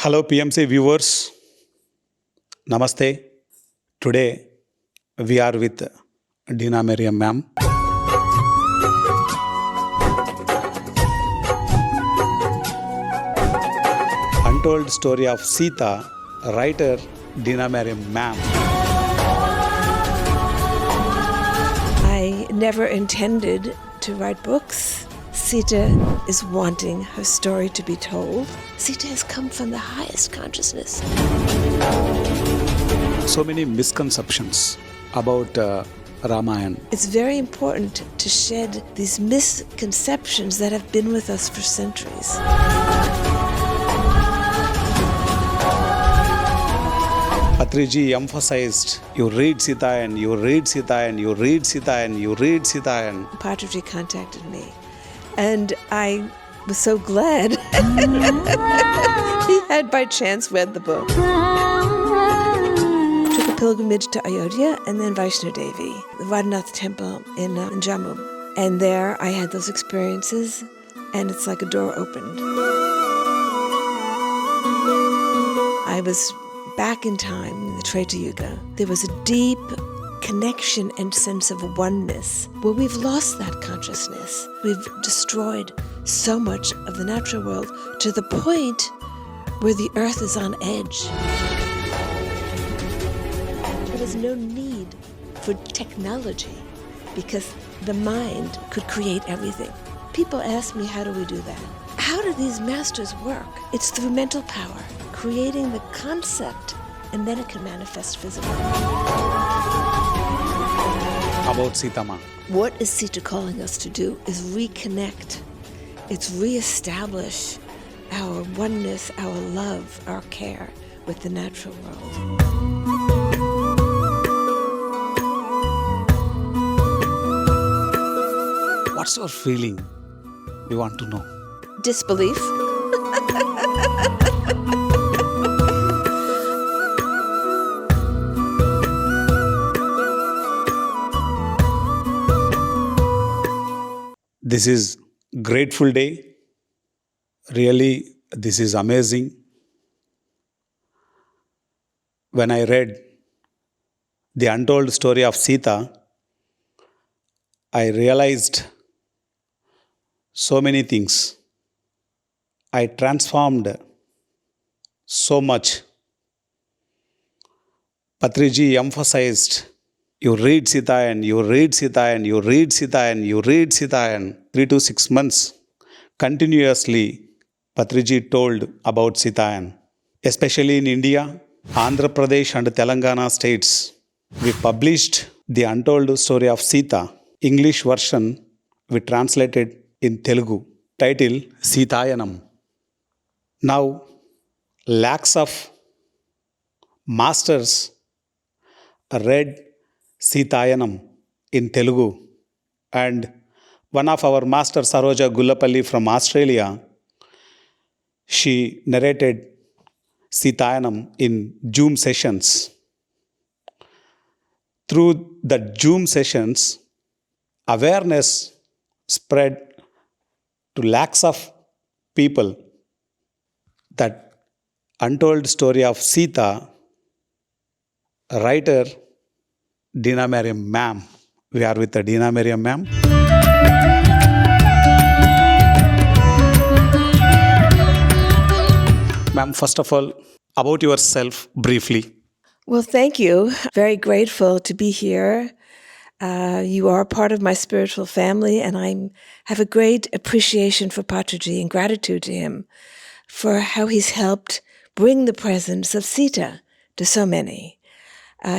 Hello PMC viewers, Namaste. Today we are with Dena Merriam ma'am. Untold Story of Sita, writer Dena Merriam ma'am. I never intended to write books. Sita is wanting her story to be told. Sita has come from the highest consciousness. So many misconceptions about Ramayana. It's very important to shed these misconceptions that have been with us for centuries. Patriji emphasized, you read Sita and you read Sita and you read Sita and you read Sita and... Patriji contacted me, and I was so glad he had by chance read the book. Took a pilgrimage to Ayodhya and then Vaishno Devi, the Vadanath temple in Jammu. And there I had those experiences, and it's like a door opened. I was back in time in the Treta Yuga. There was a deep connection and sense of oneness where we've lost that consciousness. We've destroyed so much of the natural world to the point where the earth is on edge. There's no need for technology because the mind could create everything. People ask me, how do we do that? How do these masters work? It's through mental power, creating the concept, and then it can manifest physically. About Sita Ma. What is Sita calling us to do is reconnect. It's reestablish our oneness, our love, our care with the natural world. What's your feeling? We want to know. Disbelief. This is grateful day. Really, this is amazing. When I read the Untold Story of Sita, I realized so many things. I transformed so much. Patriji emphasized, you read Sita and you read Sita and you read Sita and you read Sita, and 3 to 6 months continuously Patriji told about Sita. Especially in India, Andhra Pradesh and Telangana states, we published the Untold Story of Sita. English version we translated in Telugu. Title Sitayanam. Now, lakhs of masters read Sitayanam in Telugu, and one of our master Saroja Gullapalli from Australia, she narrated Sitayanam in Zoom sessions. Through the Zoom sessions, awareness spread to lakhs of people that Untold Story of Sita, writer Dena Merriam ma'am. We are with the Dena Merriam ma'am. Ma'am, first of all, about yourself briefly. Well, thank you. Very grateful to be here. You are part of my spiritual family, and I have a great appreciation for Patriji and gratitude to him for how he's helped bring the presence of Sita to so many.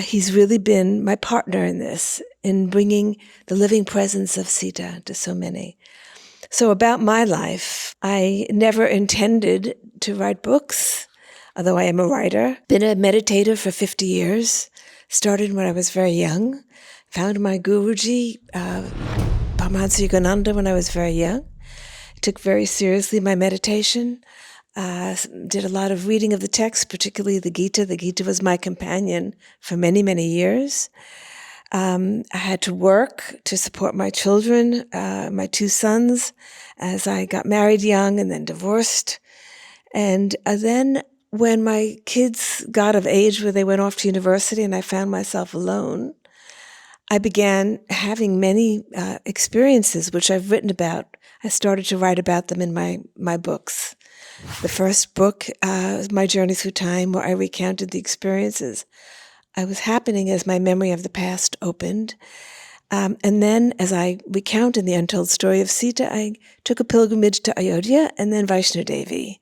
He's really been my partner in this, in bringing the living presence of Sita to so many. So about my life, I never intended to write books, although I am a writer. Been a meditator for 50 years. Started when I was very young. Found my Guruji, Paramahansa Yogananda, when I was very young. Took very seriously my meditation. Did a lot of reading of the text, particularly the Gita. The Gita was my companion for many, many years. I had to work to support my children, my 2 sons, as I got married young and then divorced. And then when my kids got of age where they went off to university and I found myself alone, I began having many experiences, which I've written about. I started to write about them in my books. The first book, My Journey Through Time, where I recounted the experiences I was happening as my memory of the past opened. And then, as I recount in the Untold Story of Sita, I took a pilgrimage to Ayodhya and then Vaishno Devi,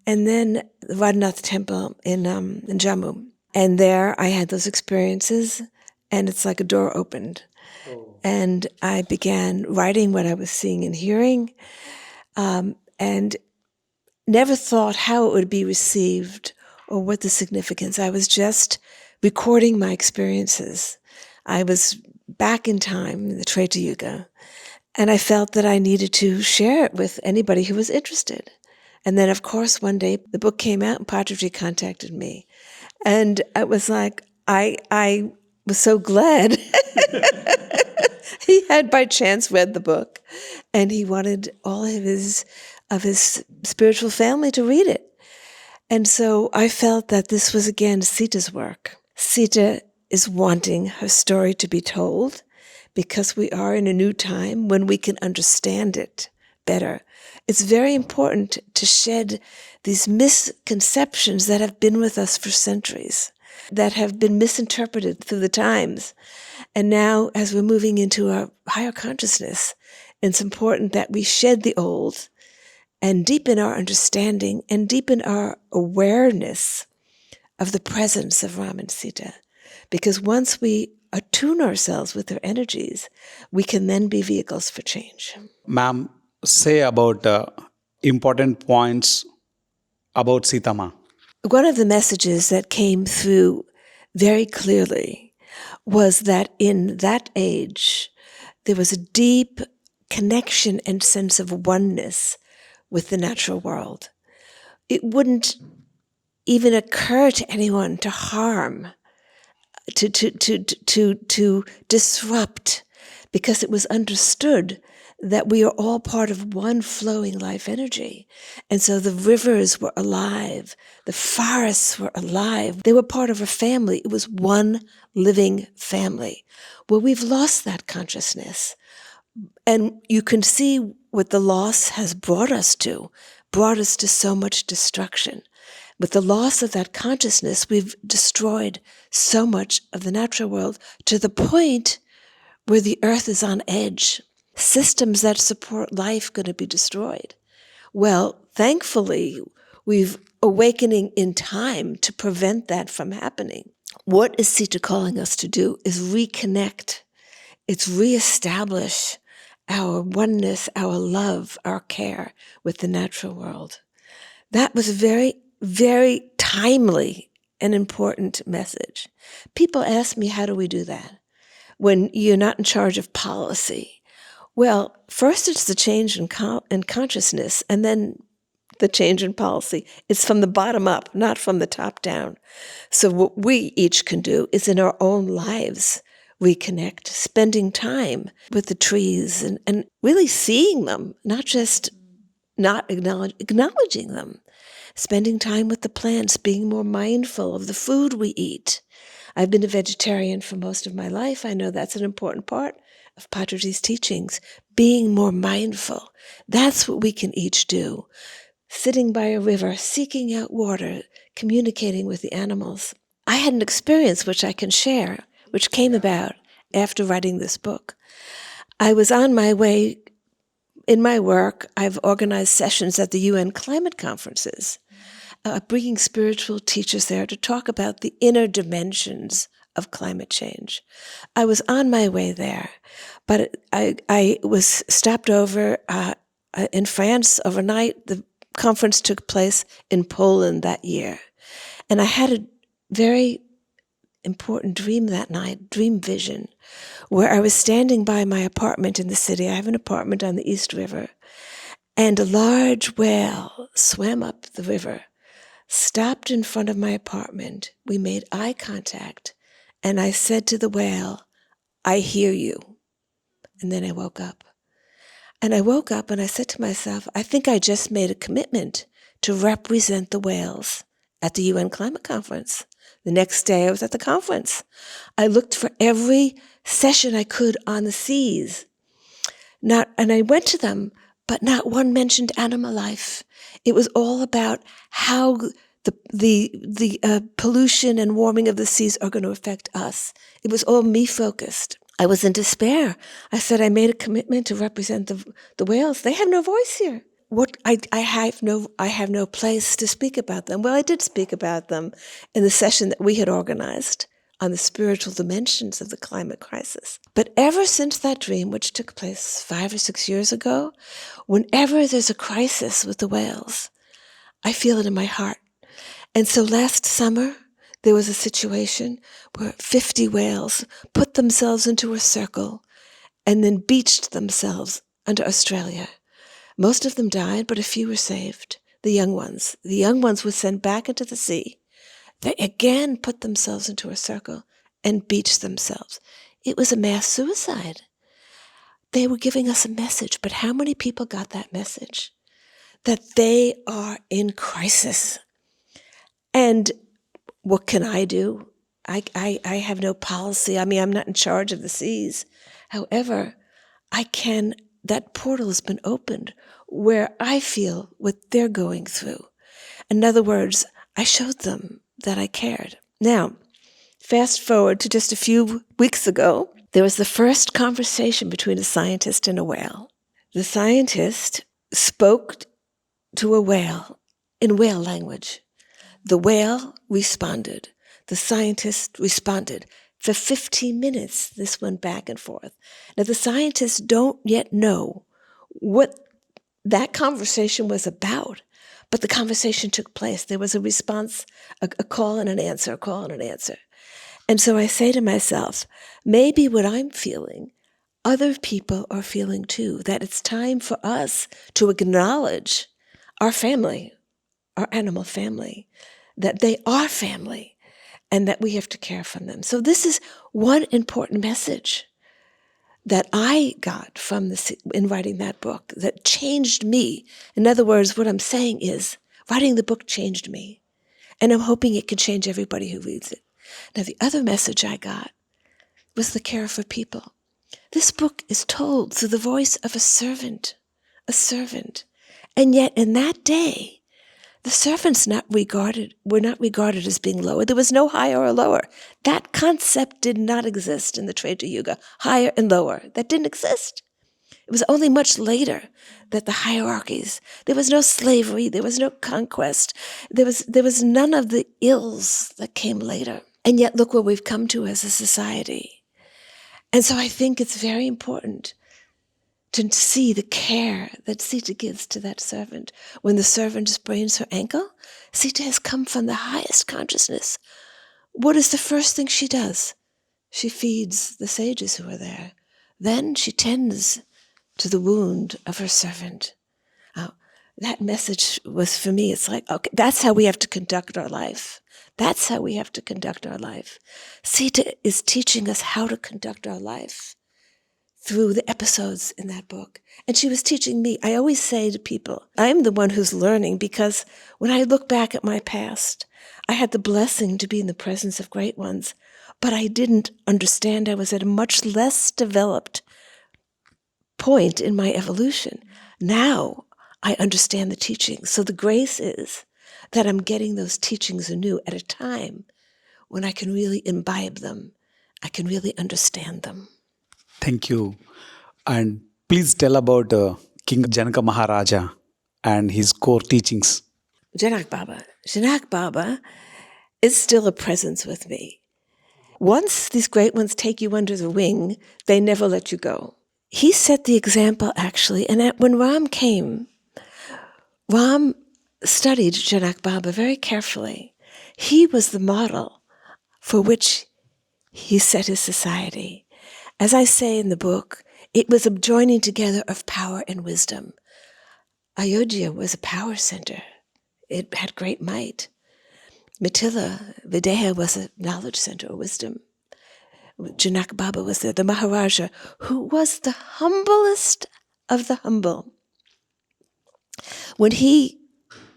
and then the Radhanath Temple in Jammu. And there I had those experiences, and it's like a door opened. Oh. And I began writing what I was seeing and hearing, and never thought how it would be received or what the significance. I was just recording my experiences. I was back in time, in the Treta Yuga, and I felt that I needed to share it with anybody who was interested. And then, of course, one day the book came out and Patriji contacted me. And it was like, I was so glad. He had by chance read the book, and he wanted all of his spiritual family to read it. And so I felt that this was, again, Sita's work. Sita is wanting her story to be told because we are in a new time when we can understand it better. It's very important to shed these misconceptions that have been with us for centuries, that have been misinterpreted through the times. And now, as we're moving into a higher consciousness, it's important that we shed the old and deepen our understanding and deepen our awareness of the presence of Ram and Sita. Because once we attune ourselves with their energies, we can then be vehicles for change. Ma'am, say about important points about Sita Ma. One of the messages that came through very clearly was that in that age, there was a deep connection and sense of oneness with the natural world. It wouldn't even occur to anyone to harm, to disrupt, because it was understood that we are all part of one flowing life energy. And so the rivers were alive, the forests were alive, they were part of a family. It was one living family. Well, we've lost that consciousness. And you can see what the loss has brought us to so much destruction. With the loss of that consciousness, we've destroyed so much of the natural world to the point where the earth is on edge. Systems that support life going to be destroyed. Well, thankfully, we've awakening in time to prevent that from happening. What is Sita calling us to do is reconnect. It's reestablish our oneness, our love, our care with the natural world. That was a very, very timely and important message. People ask me, how do we do that when you're not in charge of policy? Well, first it's the change in consciousness, and then the change in policy. It's from the bottom up, not from the top down. So what we each can do is in our own lives reconnect, spending time with the trees and really seeing them, not just not acknowledging them. Spending time with the plants, being more mindful of the food we eat. I've been a vegetarian for most of my life. I know that's an important part of Patriji's teachings, being more mindful. That's what we can each do. Sitting by a river, seeking out water, communicating with the animals. I had an experience which I can share, which came about after writing this book. I was on my way in my work. I've organized sessions at the UN climate conferences, bringing spiritual teachers there to talk about the inner dimensions of climate change. I was on my way there, but I was stopped over in France overnight. The conference took place in Poland that year. And I had a very important dream that night, dream vision, where I was standing by my apartment in the city. I have an apartment on the East River. And a large whale swam up the river, stopped in front of my apartment. We made eye contact. And I said to the whale, "I hear you." And then I woke up. And I woke up and I said to myself, I think I just made a commitment to represent the whales at the UN Climate Conference. The next day I was at the conference. I looked for every session I could on the seas. And I went to them, but not one mentioned animal life. It was all about how the pollution and warming of the seas are going to affect us. It was all me focused. I was in despair. I said I made a commitment to represent the whales. They have no voice here. I have no place to speak about them. Well, I did speak about them in the session that we had organized on the spiritual dimensions of the climate crisis. But ever since that dream, which took place 5 or 6 years ago, whenever there's a crisis with the whales, I feel it in my heart. And so last summer, there was a situation where 50 whales put themselves into a circle and then beached themselves under Australia. Most of them died, but a few were saved, the young ones. The young ones were sent back into the sea. They again put themselves into a circle and beached themselves. It was a mass suicide. They were giving us a message, but how many people got that message? That they are in crisis. And what can I do? I have no policy. I mean, I'm not in charge of the seas. However, that portal has been opened where I feel what they're going through. In other words, I showed them that I cared. Now, fast forward to just a few weeks ago, there was the first conversation between a scientist and a whale. The scientist spoke to a whale in whale language. The whale responded. The scientist responded. For 15 minutes, this went back and forth. Now, the scientists don't yet know what that conversation was about, but the conversation took place. There was a response, a call and an answer, a call and an answer. And so I say to myself, maybe what I'm feeling, other people are feeling too, that it's time for us to acknowledge our family, our animal family, that they are family, and that we have to care for them. So this is one important message that I got from in writing that book that changed me. In other words, what I'm saying is, writing the book changed me, and I'm hoping it can change everybody who reads it. Now, the other message I got was the care for people. This book is told through the voice of a servant. And yet in that day, the servants were not regarded as being lower. There was no higher or lower. That concept did not exist in the Treta Yuga, higher and lower. That didn't exist. It was only much later that the hierarchies, there was no slavery, there was no conquest, there was none of the ills that came later. And yet look where we've come to as a society. And so I think it's very important to see the care that Sita gives to that servant. When the servant sprains her ankle, Sita has come from the highest consciousness. What is the first thing she does? She feeds the sages who are there. Then she tends to the wound of her servant. That message was for me, it's like, okay, that's how we have to conduct our life. That's how we have to conduct our life. Sita is teaching us how to conduct our life through the episodes in that book. And she was teaching me. I always say to people, I'm the one who's learning, because when I look back at my past, I had the blessing to be in the presence of great ones, but I didn't understand. I was at a much less developed point in my evolution. Now I understand the teachings. So the grace is that I'm getting those teachings anew at a time when I can really imbibe them. I can really understand them. Thank you. And please tell about King Janak Maharaja and his core teachings. Janak Baba is still a presence with me. Once these great ones take you under the wing, they never let you go. He set the example, actually, and when Ram came, Ram studied Janak Baba very carefully. He was the model for which he set his society. As I say in the book, it was a joining together of power and wisdom. Ayodhya was a power center. It had great might. Mithila, Videha, was a knowledge center of wisdom. Janak Baba was there, the Maharaja, who was the humblest of the humble. When he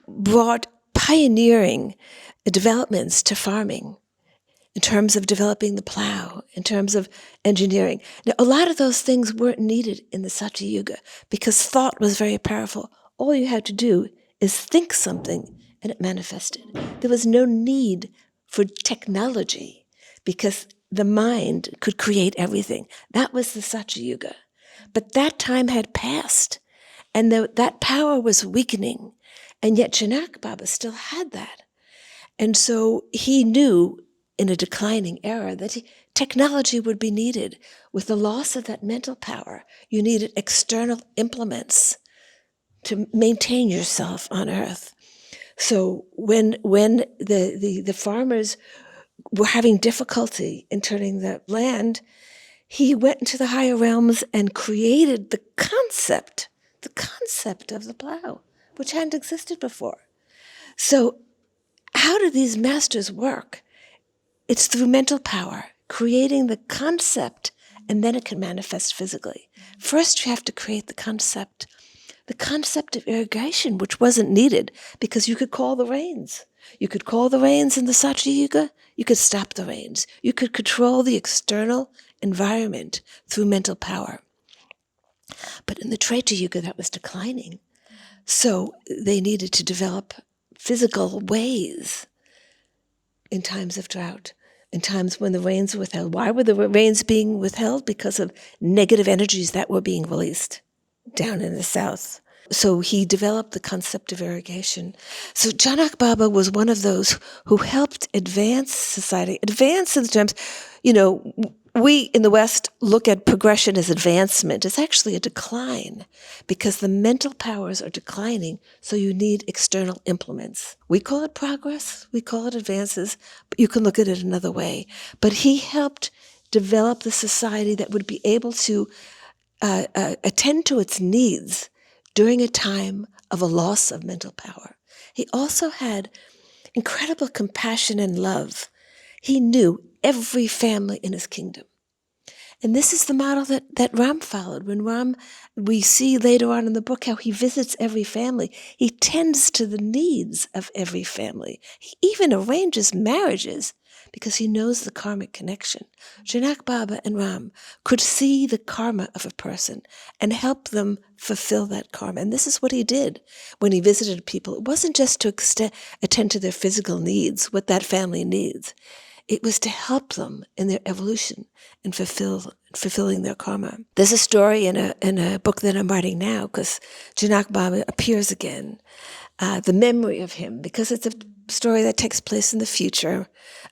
brought pioneering developments to farming, in terms of developing the plow, in terms of engineering. Now, a lot of those things weren't needed in the Satya Yuga because thought was very powerful. All you had to do is think something and it manifested. There was no need for technology because the mind could create everything. That was the Satya Yuga. But that time had passed and that power was weakening. And yet Janak Baba still had that. And so he knew in a declining era that technology would be needed. With the loss of that mental power, you needed external implements to maintain yourself on earth. So when the farmers were having difficulty in turning the land, he went into the higher realms and created the concept of the plow, which hadn't existed before. So how do these masters work? It's through mental power, creating the concept, and then it can manifest physically. First, you have to create the concept of irrigation, which wasn't needed because you could call the rains. You could call the rains in the Satya Yuga. You could stop the rains. You could control the external environment through mental power. But in the Treta Yuga, that was declining. So they needed to develop physical ways in times of drought, in times when the rains were withheld. Why were the rains being withheld? Because of negative energies that were being released down in the south. So he developed the concept of irrigation. So Janak Baba was one of those who helped advance society. Advance in the terms, we in the West look at progression as advancement. It's actually a decline because the mental powers are declining, so you need external implements. We call it progress, we call it advances, but you can look at it another way. But he helped develop the society that would be able to attend to its needs during a time of a loss of mental power. He also had incredible compassion and love. He knew every family in his kingdom. And this is the model that Ram followed. When Ram, we see later on in the book how he visits every family. He tends to the needs of every family. He even arranges marriages because he knows the karmic connection. Janak Baba and Ram could see the karma of a person and help them fulfill that karma. And this is what he did when he visited people. It wasn't just to attend to their physical needs, what that family needs. It was to help them in their evolution and fulfilling their karma. There's a story in a book that I'm writing now because Janak Baba appears again. The memory of him, because it's a story that takes place in the future.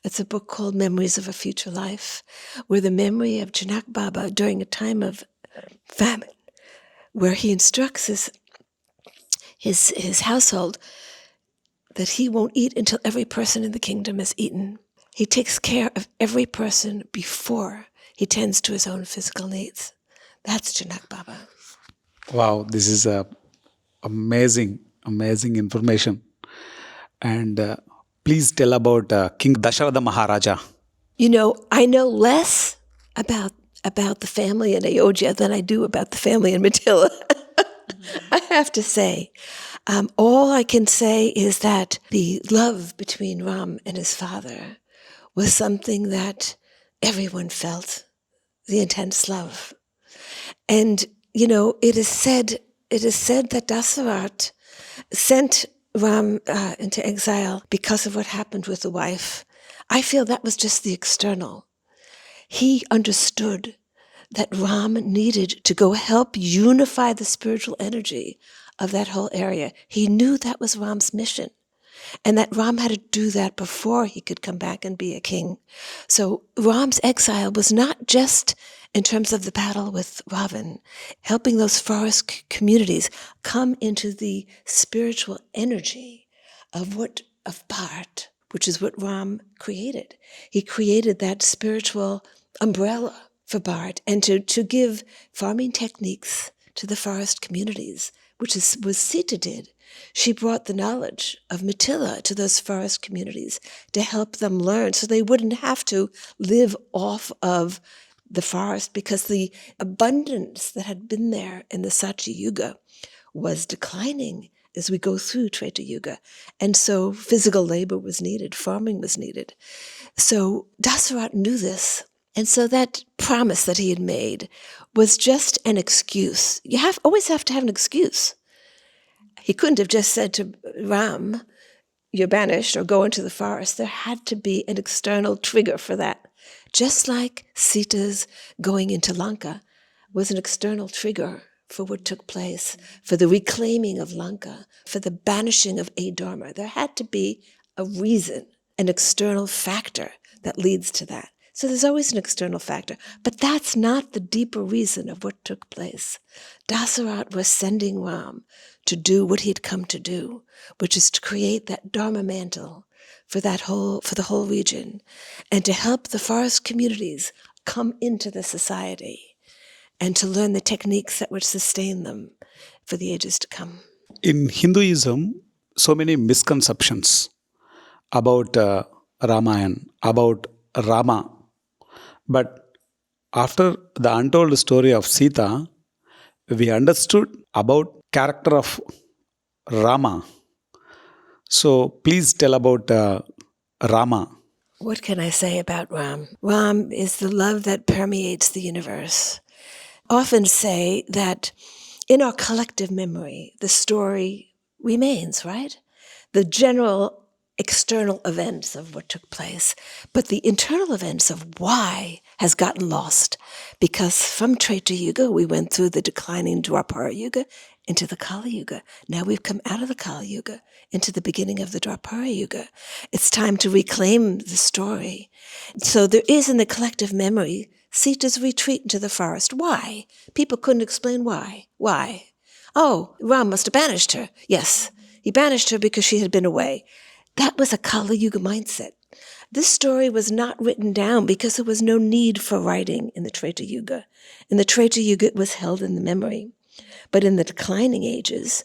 It's a book called Memories of a Future Life, where the memory of Janak Baba during a time of famine, where he instructs his household that he won't eat until every person in the kingdom has eaten. He takes care of every person before he tends to his own physical needs. That's Janak Baba. Wow, this is amazing information. And please tell about King Dasaratha Maharaja. I know less about the family in Ayodhya than I do about the family in Mithila. I have to say. All I can say is that the love between Ram and his father was something that everyone felt, the intense love. And, it is said that Dasaratha sent Ram into exile because of what happened with the wife. I feel that was just the external. He understood that Ram needed to go help unify the spiritual energy of that whole area. He knew that was Ram's mission, and that Ram had to do that before he could come back and be a king. So Ram's exile was not just in terms of the battle with Ravan, helping those forest communities come into the spiritual energy of Bharat, which is what Ram created. He created that spiritual umbrella for Bharat, and to give farming techniques to the forest communities, which is what Sita did. She brought the knowledge of Mithila to those forest communities to help them learn so they wouldn't have to live off of the forest, because the abundance that had been there in the Satya Yuga was declining as we go through Treta Yuga. And so physical labor was needed, farming was needed. So Dasaratha knew this. And so that promise that he had made was just an excuse. You always have to have an excuse. He couldn't have just said to Ram, you're banished or go into the forest. There had to be an external trigger for that. Just like Sita's going into Lanka was an external trigger for what took place, for the reclaiming of Lanka, for the banishing of Adharma. There had to be a reason, an external factor that leads to that. So there's always an external factor, but that's not the deeper reason of what took place. Dasaratha was sending Ram to do what he had come to do, which is to create that Dharma mantle for the whole region, and to help the forest communities come into the society, and to learn the techniques that would sustain them for the ages to come. In Hinduism, so many misconceptions about Ramayana, about Rama. But after the untold story of Sita, we understood about character of Rama. So please tell about Rama. What can I say about Ram? Ram is the love that permeates the universe. Often say that in our collective memory, the story remains, right? The general external events of what took place, but the internal events of why has gotten lost, because from Treta Yuga we went through the declining Dwapara Yuga into the Kali Yuga. Now we've come out of the Kali Yuga into the beginning of the Dwapara Yuga. It's time to reclaim the story. So there is in the collective memory Sita's retreat into the forest. Why? People couldn't explain why. Why? Oh, Ram must have banished her. Yes, he banished her because she had been away. That was a Kali Yuga mindset. This story was not written down because there was no need for writing in the Treta Yuga. In the Treta Yuga, it was held in the memory. But in the declining ages,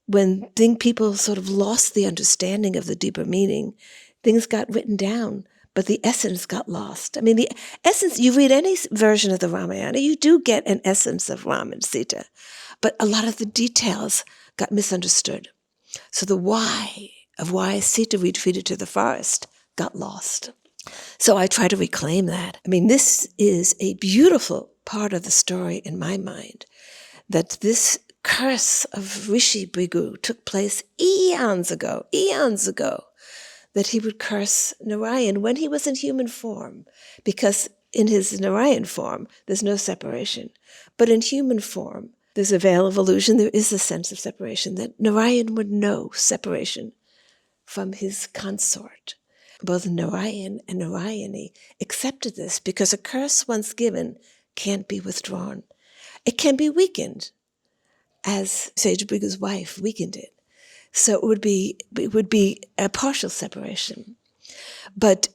when people sort of lost the understanding of the deeper meaning, things got written down, but the essence got lost. I mean, the essence, you read any version of the Ramayana, you do get an essence of Ram and Sita, but a lot of the details got misunderstood. So the why of why Sita retreated to the forest got lost. So I try to reclaim that. I mean, this is a beautiful part of the story in my mind, that this curse of Rishi Bhrigu took place eons ago, that he would curse Narayan when he was in human form, because in his Narayan form, there's no separation. But in human form, there's a veil of illusion, there is a sense of separation, that Narayan would know separation from his consort. Both Narayan and Narayani accepted this because a curse once given can't be withdrawn. It can be weakened, as Sage Bhrigu's wife weakened it. So it would be a partial separation. But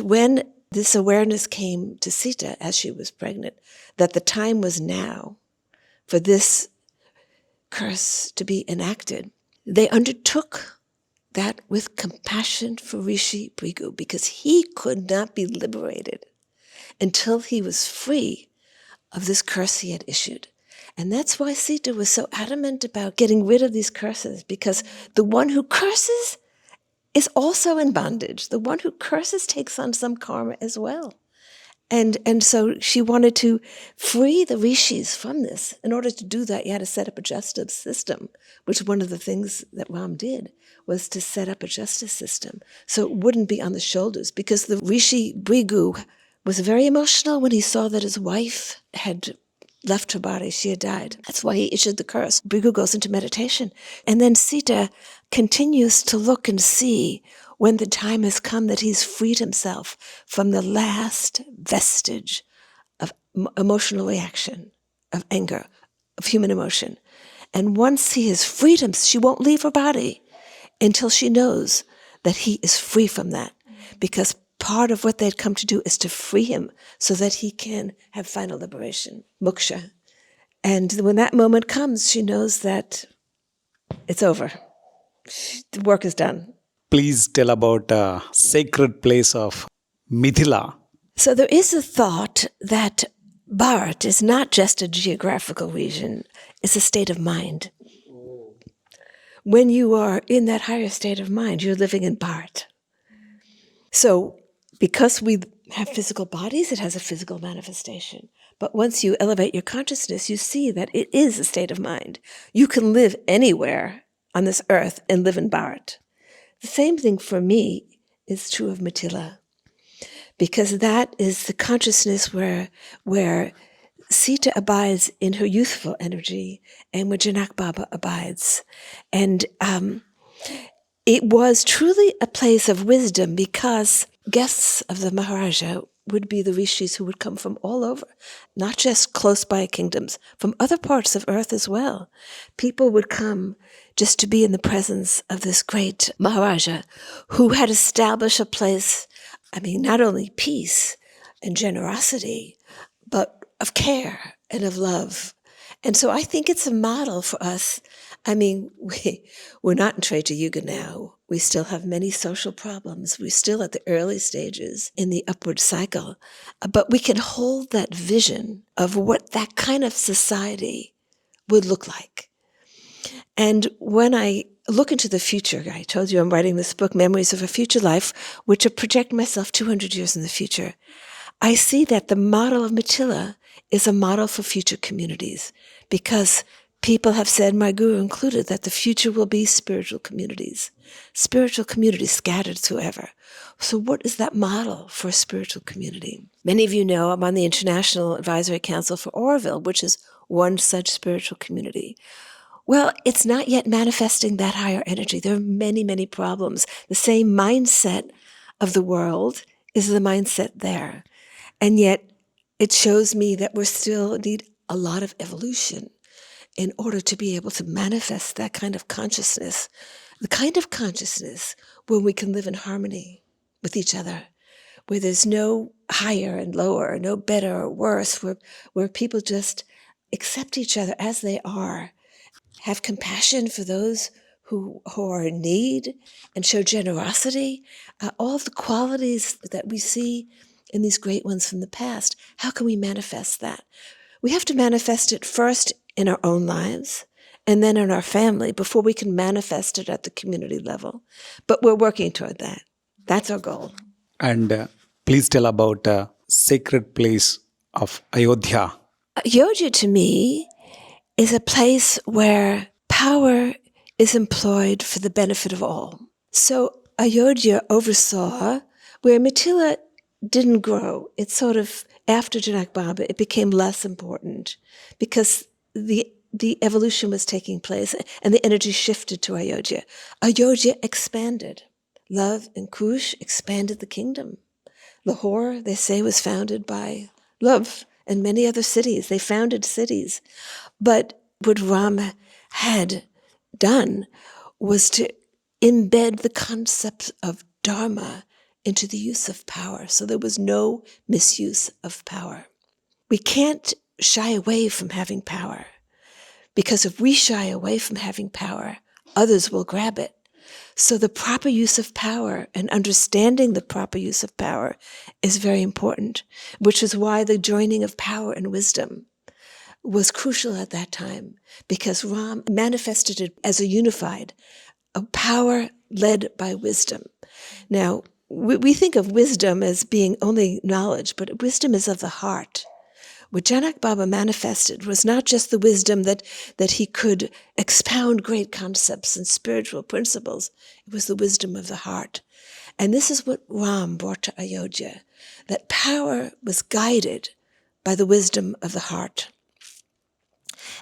when this awareness came to Sita as she was pregnant, that the time was now for this curse to be enacted, they undertook that with compassion for Rishi Bhrigu, because he could not be liberated until he was free of this curse he had issued. And that's why Sita was so adamant about getting rid of these curses, because the one who curses is also in bondage. The one who curses takes on some karma as well. And so she wanted to free the rishis from this. In order to do that, you had to set up a justice system, which one of the things that Ram did was to set up a justice system so it wouldn't be on the shoulders, because the Rishi Bhrigu was very emotional when he saw that his wife had left her body, she had died. That's why he issued the curse. Bhrigu goes into meditation. And then Sita continues to look and see when the time has come that he's freed himself from the last vestige of emotional reaction, of anger, of human emotion. And once he has freed him, she won't leave her body until she knows that he is free from that. Because part of what they'd come to do is to free him so that he can have final liberation, moksha. And when that moment comes, she knows that it's over. The work is done. Please tell about a sacred place of Mithila. So there is a thought that Bharat is not just a geographical region, it's a state of mind. when you are in that higher state of mind, you're living in Bharat. So because we have physical bodies, it has a physical manifestation. But once you elevate your consciousness, you see that it is a state of mind. You can live anywhere on this earth and live in Bharat. The same thing for me is true of Mithila, because that is the consciousness where Sita abides in her youthful energy and where Janak Baba abides. And it was truly a place of wisdom because guests of the Maharaja would be the rishis who would come from all over, not just close by kingdoms, from other parts of earth as well. People would come just to be in the presence of this great Maharaja who had established a place, not only peace and generosity, but of care and of love. And so I think it's a model for us. We're not in Treta Yuga now. We still have many social problems. We're still at the early stages in the upward cycle. But we can hold that vision of what that kind of society would look like. And when I look into the future, I told you I'm writing this book, Memories of a Future Life, which I project myself 200 years in the future. I see that the model of Mithila is a model for future communities because people have said, my guru included, that the future will be spiritual communities scattered throughout. So what is that model for a spiritual community? Many of you know I'm on the International Advisory Council for Oroville, which is one such spiritual community. Well, it's not yet manifesting that higher energy. There are many, many problems. The same mindset of the world is the mindset there. And yet it shows me that we still need a lot of evolution in order to be able to manifest that kind of consciousness, the kind of consciousness where we can live in harmony with each other, where there's no higher and lower, no better or worse, where people just accept each other as they are, have compassion for those who are in need, and show generosity, all of the qualities that we see in these great ones from the past. How can we manifest that? We have to manifest it first in our own lives and then in our family before we can manifest it at the community level. But we're working toward that. That's our goal. And please tell about sacred place of Ayodhya. Ayodhya to me is a place where power is employed for the benefit of all. So Ayodhya oversaw where Mithila didn't grow. It sort of, after Janak Baba, it became less important because the evolution was taking place and the energy shifted to Ayodhya. Ayodhya expanded. Love and Kush expanded the kingdom. Lahore, they say, was founded by love, and many other cities. They founded cities. But what Ram had done was to embed the concept of dharma into the use of power. So there was no misuse of power. We can't shy away from having power, because if we shy away from having power, others will grab it. So the proper use of power and understanding the proper use of power is very important, which is why the joining of power and wisdom was crucial at that time, because Ram manifested it as a unified, a power led by wisdom. Now, we think of wisdom as being only knowledge, but wisdom is of the heart. What Janak Baba manifested was not just the wisdom that he could expound great concepts and spiritual principles. It was the wisdom of the heart. And this is what Ram brought to Ayodhya, that power was guided by the wisdom of the heart.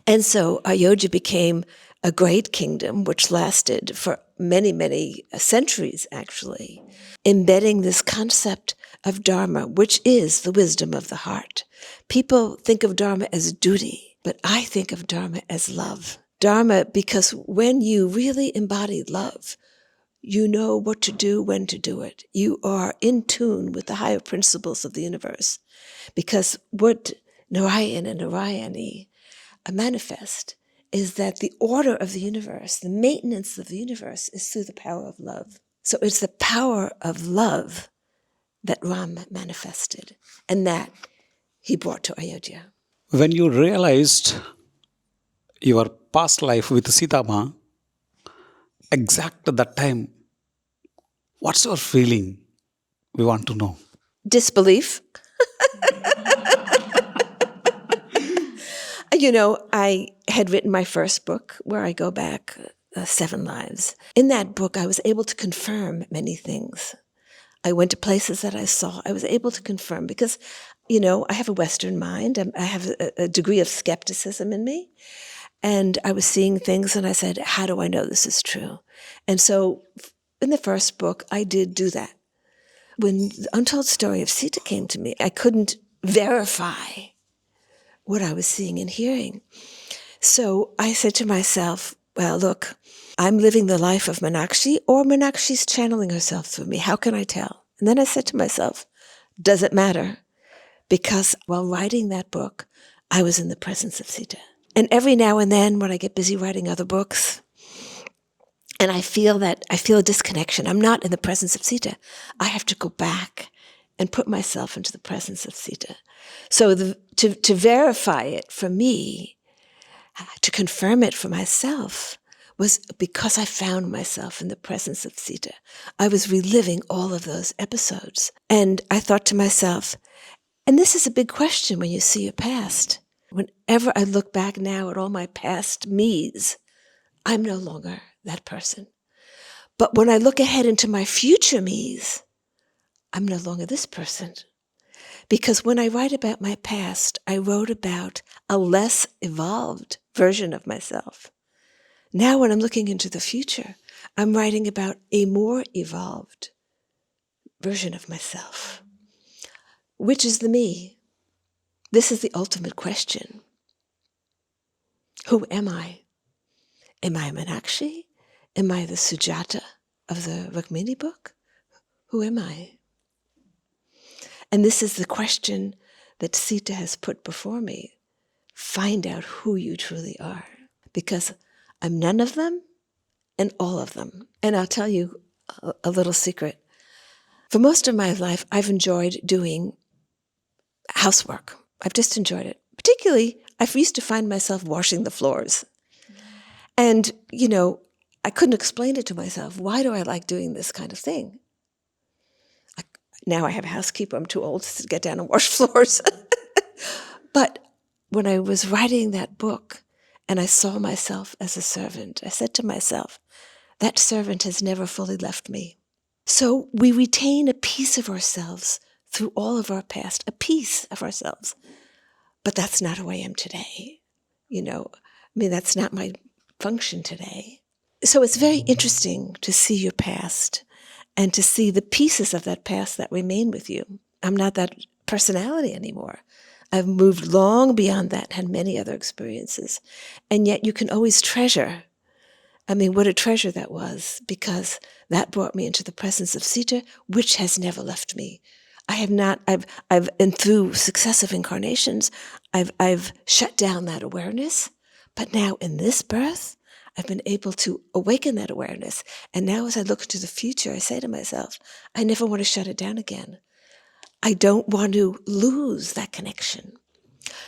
And so Ayodhya became a great kingdom, which lasted for many, many centuries, actually, embedding this concept of Dharma, which is the wisdom of the heart. People think of Dharma as duty, but I think of Dharma as love. Dharma, because when you really embody love, you know what to do, when to do it. You are in tune with the higher principles of the universe. Because what Narayan and Narayani manifest is that the order of the universe, the maintenance of the universe, is through the power of love. So it's the power of love that Ram manifested, and that he brought to Ayodhya. When you realized your past life with Sita Ma, exact at that time, what's your feeling? We want to know. Disbelief. I had written my first book where I go back 7 lives. In that book, I was able to confirm many things. I went to places that I saw. I was able to confirm because, I have a Western mind. I have a degree of skepticism in me. And I was seeing things and I said, how do I know this is true? And so in the first book, I did do that. When the Untold Story of Sita came to me, I couldn't verify what I was seeing and hearing. So I said to myself, well, look, I'm living the life of Meenakshi, or Meenakshi's channeling herself through me. How can I tell? And then I said to myself, does it matter? Because while writing that book, I was in the presence of Sita. And every now and then when I get busy writing other books, and I feel a disconnection, I'm not in the presence of Sita, I have to go back and put myself into the presence of Sita. So to verify it for me, to confirm it for myself, was because I found myself in the presence of Sita. I was reliving all of those episodes. And I thought to myself, and this is a big question when you see your past. Whenever I look back now at all my past me's, I'm no longer that person. But when I look ahead into my future me's, I'm no longer this person. Because when I write about my past, I wrote about a less evolved version of myself. Now when I'm looking into the future, I'm writing about a more evolved version of myself. Which is the me? This is the ultimate question. Who am I? Am I Meenakshi? Am I the Sujata of the Rukmini book? Who am I? And this is the question that Sita has put before me. Find out who you truly are. Because I'm none of them and all of them. And I'll tell you a little secret. For most of my life, I've enjoyed doing housework. I've just enjoyed it. Particularly, I used to find myself washing the floors. And, I couldn't explain it to myself. Why do I like doing this kind of thing? Now I have a housekeeper. I'm too old to get down and wash floors. But when I was writing that book and I saw myself as a servant, I said to myself, that servant has never fully left me. So we retain a piece of ourselves through all of our past, a piece of ourselves. But that's not who I am today. That's not my function today. So it's very interesting to see your past and to see the pieces of that past that remain with you. I'm not that personality anymore. I've moved long beyond that, had many other experiences. And yet you can always treasure. What a treasure that was, because that brought me into the presence of Sita, which has never left me. And through successive incarnations, I've shut down that awareness. But now in this birth, I've been able to awaken that awareness. And now as I look to the future, I say to myself, I never want to shut it down again. I don't want to lose that connection.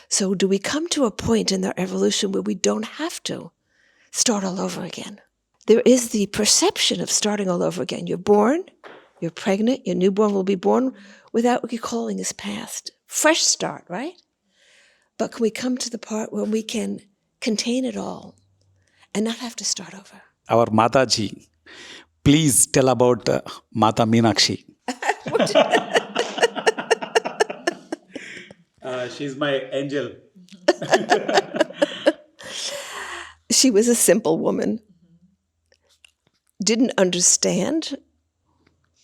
So do we come to a point in our evolution where we don't have to start all over again? There is the perception of starting all over again. You're born, you're pregnant, your newborn will be born without recalling his past. Fresh start, right? But can we come to the part where we can contain it all and not have to start over? Our Mataji, please tell about Mata Meenakshi. She's my angel. She was a simple woman. Didn't understand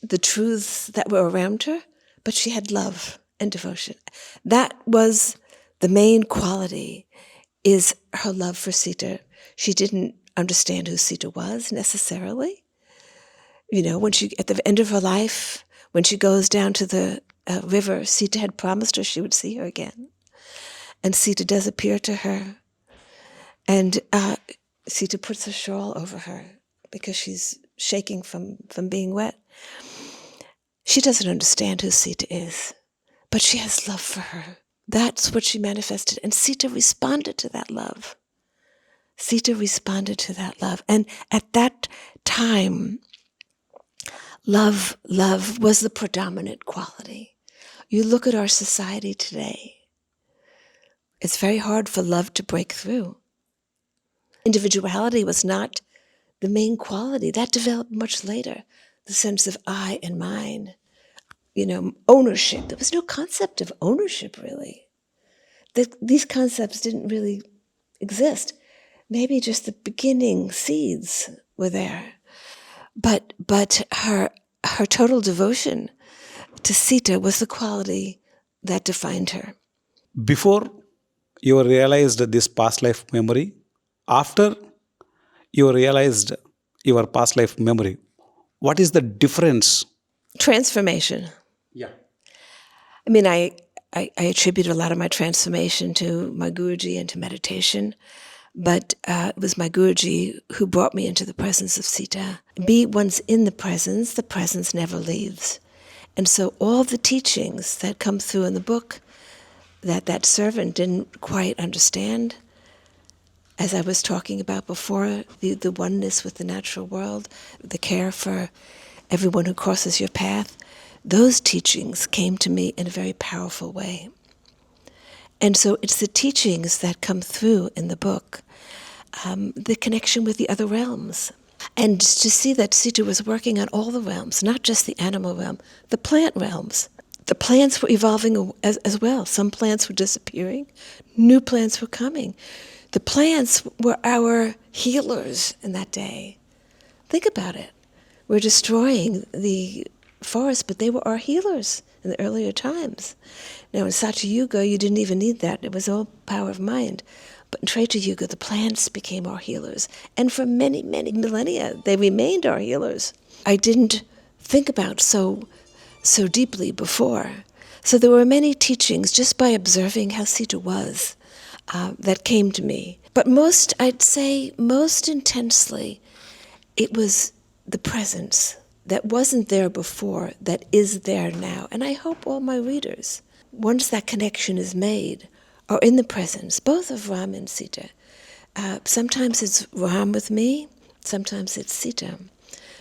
the truths that were around her, but she had love and devotion. That was the main quality, is her love for Sita. She didn't understand who Sita was necessarily. When she, at the end of her life, when she goes down to the river, Sita had promised her she would see her again. And Sita does appear to her. And Sita puts a shawl over her because she's shaking from being wet. She doesn't understand who Sita is, but she has love for her. That's what she manifested. And Sita responded to that love. Sita responded to that love. And at that time, love was the predominant quality. You look at our society today, it's very hard for love to break through. Individuality was not the main quality. That developed much later. The sense of I and mine, ownership. There was no concept of ownership, really. These concepts didn't really exist. Maybe just the beginning seeds were there. But her total devotion to Sita was the quality that defined her. Before you realized this past life memory, after you realized your past life memory, what is the difference? Transformation. Yeah. I mean, I attribute a lot of my transformation to my Guruji and to meditation, but it was my Guruji who brought me into the presence of Sita. Once in the presence never leaves. And so all the teachings that come through in the book that servant didn't quite understand, as I was talking about before, the oneness with the natural world, the care for everyone who crosses your path, those teachings came to me in a very powerful way. And so it's the teachings that come through in the book, the connection with the other realms. And to see that Sita was working on all the realms, not just the animal realm, the plant realms. The plants were evolving as well. Some plants were disappearing, new plants were coming. The plants were our healers in that day. Think about it. We're destroying the forest, but they were our healers in the earlier times. Now in Treta Yuga, you didn't even need that. It was all power of mind. But in Treta Yuga, the plants became our healers. And for many, many millennia, they remained our healers. I didn't think about so deeply before. So there were many teachings just by observing how Sita was that came to me. But I'd say most intensely, it was the presence that wasn't there before, that is there now. And I hope all my readers, once that connection is made, are in the presence, both of Ram and Sita. Sometimes it's Ram with me, sometimes it's Sita.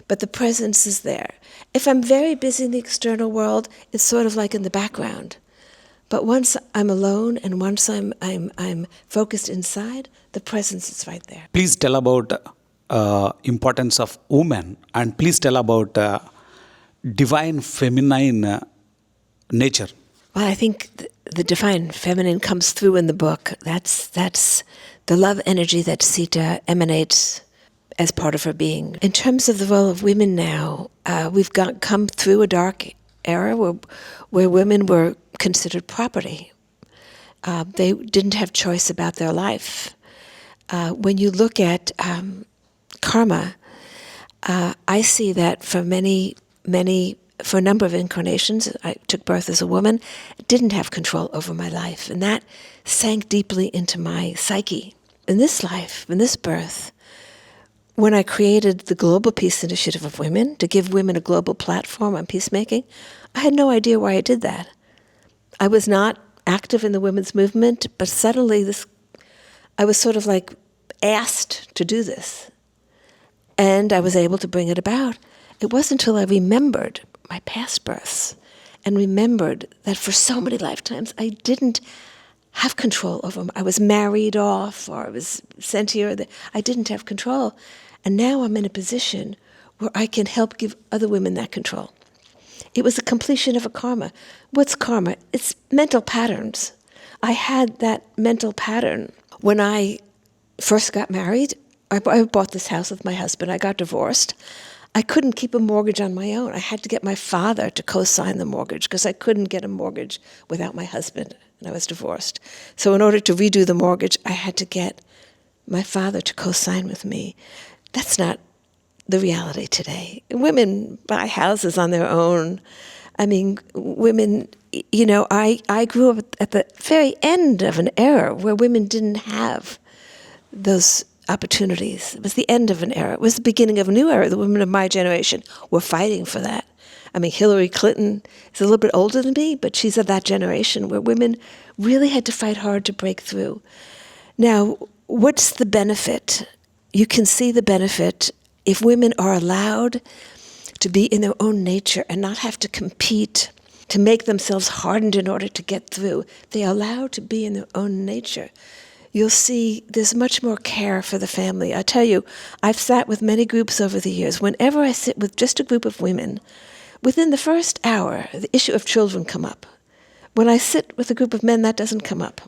But the presence is there. If I'm very busy in the external world, it's sort of like in the background. But once I'm alone and once I'm focused inside, the presence is right there. Please tell about importance of women, and please tell about divine feminine nature. Well, I think the divine feminine comes through in the book. That's the love energy that Sita emanates as part of her being. In terms of the role of women now, we've come through a dark era where women were considered property. They didn't have choice about their life. When you look at karma, I see that for for a number of incarnations, I took birth as a woman, didn't have control over my life, and that sank deeply into my psyche. In this life, in this birth, when I created the Global Peace Initiative of Women to give women a global platform on peacemaking, I had no idea why I did that. I was not active in the women's movement, but suddenly I was sort of like asked to do this. And I was able to bring it about. It wasn't until I remembered my past births and remembered that for so many lifetimes I didn't have control over them. I was married off or I was sent here. I didn't have control. And now I'm in a position where I can help give other women that control. It was the completion of a karma. What's karma? It's mental patterns. I had that mental pattern. When I first got married, I bought this house with my husband. I got divorced. I couldn't keep a mortgage on my own. I had to get my father to co-sign the mortgage because I couldn't get a mortgage without my husband, and I was divorced. So in order to redo the mortgage, I had to get my father to co-sign with me. That's not the reality today. Women buy houses on their own. I mean, women, I grew up at the very end of an era where women didn't have those opportunities. It was the end of an era. It was the beginning of a new era. The women of my generation were fighting for that. I mean, Hillary Clinton is a little bit older than me, but she's of that generation where women really had to fight hard to break through. Now, what's the benefit? You can see the benefit If women are allowed to be in their own nature and not have to compete, to make themselves hardened in order to get through, they are allowed to be in their own nature, you'll see there's much more care for the family. I tell you, I've sat with many groups over the years. Whenever I sit with just a group of women, within the first hour, the issue of children come up. When I sit with a group of men, that doesn't come up.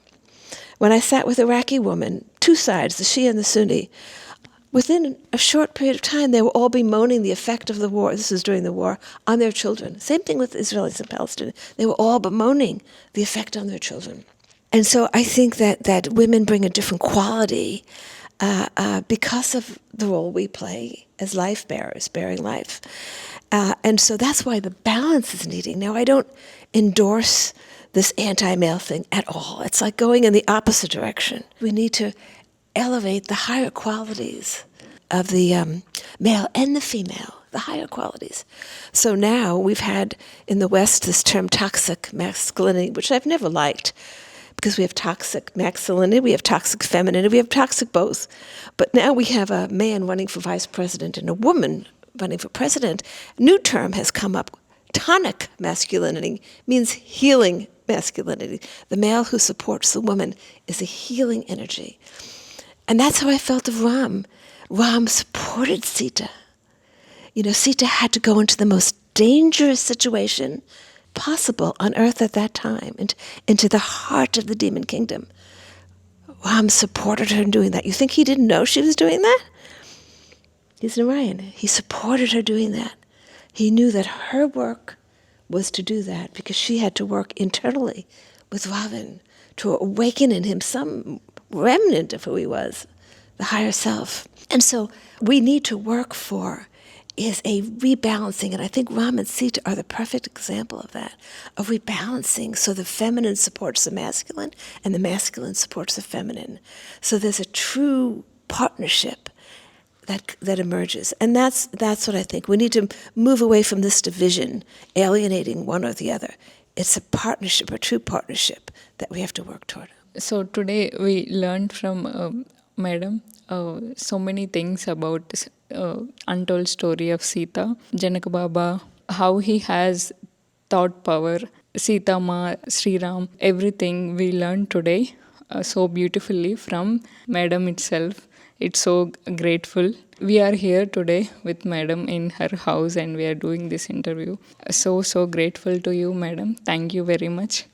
When I sat with Iraqi women, two sides, the Shia and the Sunni, within a short period of time, they will all bemoaning the effect of the war, this is during the war, on their children. Same thing with Israelis and Palestinians. They were all bemoaning the effect on their children. And so I think that women bring a different quality because of the role we play as life bearers, bearing life. And so that's why the balance is needed. Now, I don't endorse this anti-male thing at all. It's like going in the opposite direction. We need to elevate the higher qualities of the male and the female, the higher qualities. So now we've had in the West this term toxic masculinity, which I've never liked, because we have toxic masculinity, we have toxic femininity, we have toxic both. But now we have a man running for vice president and a woman running for president. A new term has come up. Tonic masculinity means healing masculinity. The male who supports the woman is a healing energy. And that's how I felt of Ram. Ram supported Sita. You know, Sita had to go into the most dangerous situation possible on earth at that time, into the heart of the demon kingdom. Ram supported her in doing that. You think he didn't know she was doing that? He's Narayan. He supported her doing that. He knew that her work was to do that because she had to work internally with Ravan to awaken in him some remnant of who he was, the higher self. And so we need to work for is a rebalancing, and I think Ram and Sita are the perfect example of that, of rebalancing so the feminine supports the masculine and the masculine supports the feminine. So there's a true partnership that emerges. And that's what I think. We need to move away from this division, alienating one or the other. It's a partnership, a true partnership that we have to work toward. So today we learned from Madam so many things about Untold Story of Sita, Janak Baba, how he has thought power, Sita Ma, Sri Ram, everything we learned today so beautifully from Madam itself. It's so grateful. We are here today with Madam in her house and we are doing this interview. So grateful to you, Madam. Thank you very much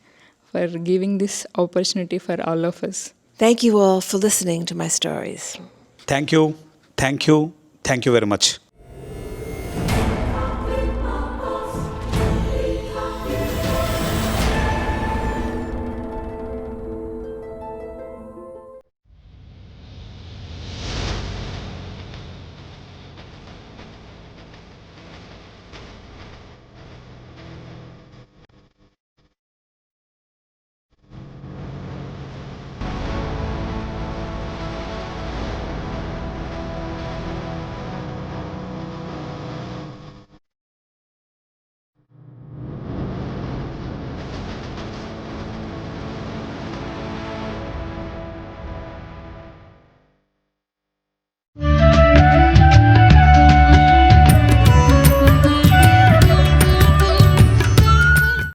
for giving this opportunity for all of us. Thank you all for listening to my stories. Thank you. Thank you. Thank you very much.